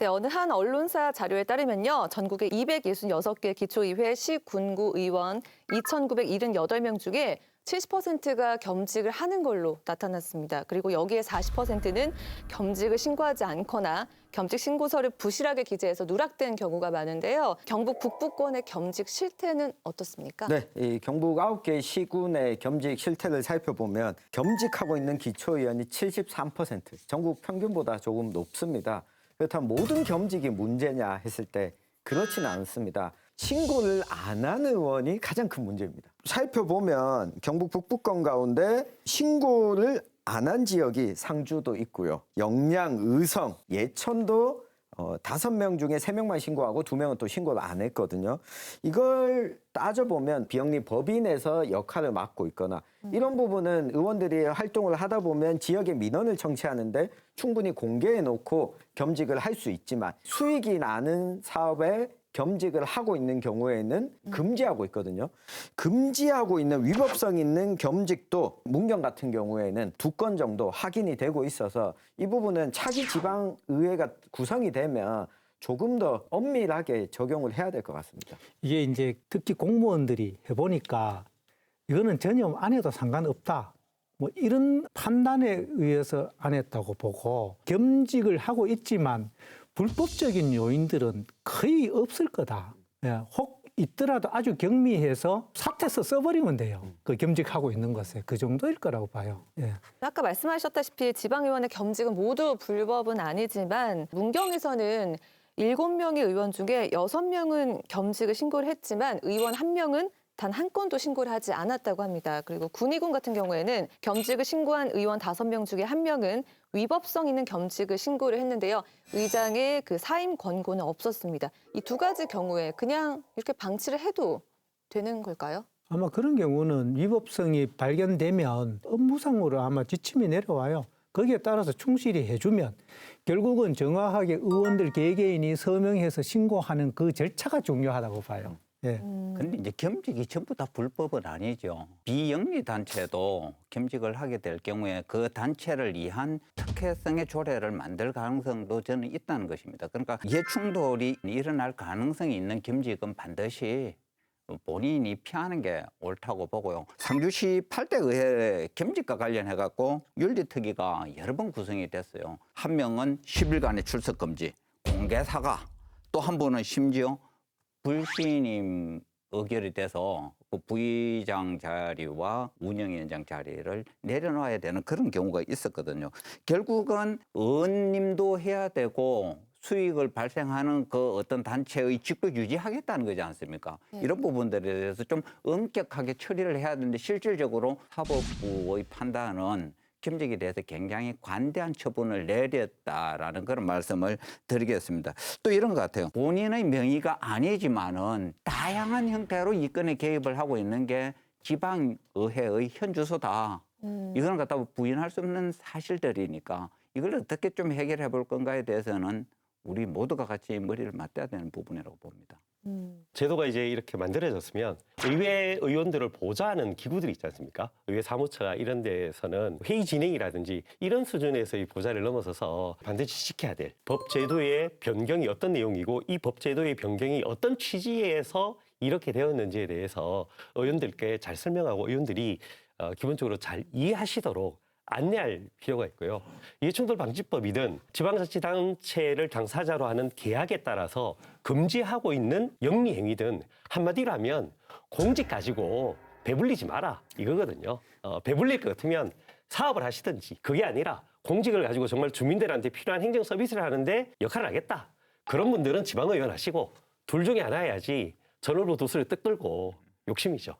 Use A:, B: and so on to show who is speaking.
A: 네, 어느 한 언론사 자료에 따르면요. 전국의 266개 기초의회 시군구 의원 2,978명 중에 70%가 겸직을 하는 걸로 나타났습니다. 그리고 여기에 40%는 겸직을 신고하지 않거나 겸직 신고서를 부실하게 기재해서 누락된 경우가 많은데요. 경북 북부권의 겸직 실태는 어떻습니까?
B: 네, 이 경북 9개 시군의 겸직 실태를 살펴보면 겸직하고 있는 기초의원이 73%, 전국 평균보다 조금 높습니다. 그렇다면 모든 겸직이 문제냐 했을 때 그렇지는 않습니다. 신고를 안 한 의원이 가장 큰 문제입니다. 살펴보면 경북 북부권 가운데 신고를 안 한 지역이 상주도 있고요. 영양, 의성, 예천도 5명 중에 3명만 신고하고 2명은 또 신고를 안 했거든요. 이걸 따져보면 비영리 법인에서 역할을 맡고 있거나 이런 부분은 의원들이 활동을 하다 보면 지역의 민원을 청취하는데 충분히 공개해놓고 겸직을 할 수 있지만 수익이 나는 사업에 겸직을 하고 있는 경우에는 금지하고 있거든요. 금지하고 있는 위법성 있는 겸직도 문경 같은 경우에는 2건 정도 확인이 되고 있어서 이 부분은 차기 지방의회가 구성이 되면 조금 더 엄밀하게 적용을 해야 될 것 같습니다.
C: 이게 이제 특히 공무원들이 해보니까 이거는 전혀 안 해도 상관없다. 뭐 이런 판단에 의해서 안 했다고 보고 겸직을 하고 있지만 불법적인 요인들은 거의 없을 거다. 예, 혹 있더라도 아주 경미해서 사퇴서 써버리면 돼요. 그 겸직하고 있는 것에 그 정도일 거라고 봐요. 예.
A: 아까 말씀하셨다시피 지방의원의 겸직은 모두 불법은 아니지만 문경에서는 7명의 의원 중에 6명은 겸직을 신고를 했지만 의원 1명은 단 한 건도 신고를 하지 않았다고 합니다. 그리고 군의군 같은 경우에는 겸직을 신고한 의원 5명 중에 1명은 위법성 있는 겸직을 신고를 했는데요. 의장의 그 사임 권고는 없었습니다. 이 2가지 경우에 그냥 이렇게 방치를 해도 되는 걸까요?
C: 아마 그런 경우는 위법성이 발견되면 업무상으로 아마 지침이 내려와요. 거기에 따라서 충실히 해주면 결국은 정확하게 의원들 개개인이 서명해서 신고하는 그 절차가 중요하다고 봐요. 예.
D: 근데 이제 겸직이 전부 다 불법은 아니죠. 비영리 단체도 겸직을 하게 될 경우에 그 단체를 위한 특혜성의 조례를 만들 가능성도 저는 있다는 것입니다. 그러니까 이해충돌이 일어날 가능성이 있는 겸직은 반드시 본인이 피하는 게 옳다고 보고요. 상주시 8대 의회 겸직과 관련해 갖고 윤리특위가 여러 번 구성이 됐어요. 한 명은 10일간의 출석 금지, 공개 사과, 또 한 분은 심지어 불신임 의결이 돼서 그 부의장 자리와 운영위원장 자리를 내려놔야 되는 그런 경우가 있었거든요. 결국은 의원님도 해야 되고 수익을 발생하는 그 어떤 단체의 직도 유지하겠다는 거지 않습니까? 이런 부분들에 대해서 좀 엄격하게 처리를 해야 되는데 실질적으로 사법부의 판단은 겸직에 대해서 굉장히 관대한 처분을 내렸다라는 그런 말씀을 드리겠습니다. 또 이런 것 같아요. 본인의 명의가 아니지만은 다양한 형태로 이 건에 개입을 하고 있는 게 지방의회의 현주소다. 이거는 갖다 부인할 수 없는 사실들이니까 이걸 어떻게 좀 해결해 볼 건가에 대해서는 우리 모두가 같이 머리를 맞대야 되는 부분이라고 봅니다.
E: 제도가 이제 이렇게 만들어졌으면 의회 의원들을 보좌하는 기구들이 있지 않습니까? 의회 사무처가 이런 데에서는 회의 진행이라든지 이런 수준에서의 보좌를 넘어서서 반드시 지켜야 될 법 제도의 변경이 어떤 내용이고 이 법 제도의 변경이 어떤 취지에서 이렇게 되었는지에 대해서 의원들께 잘 설명하고 의원들이 기본적으로 잘 이해하시도록 안내할 필요가 있고요. 이해충돌방지법이든 지방자치단체를 당사자로 하는 계약에 따라서 금지하고 있는 영리행위든 한마디로 하면 공직 가지고 배불리지 마라 이거거든요. 배불릴 것 같으면 사업을 하시든지 그게 아니라 공직을 가지고 정말 주민들한테 필요한 행정 서비스를 하는데 역할을 하겠다. 그런 분들은 지방의원 하시고 둘 중에 하나 해야지 전월부 도수를 떡 들고 욕심이죠.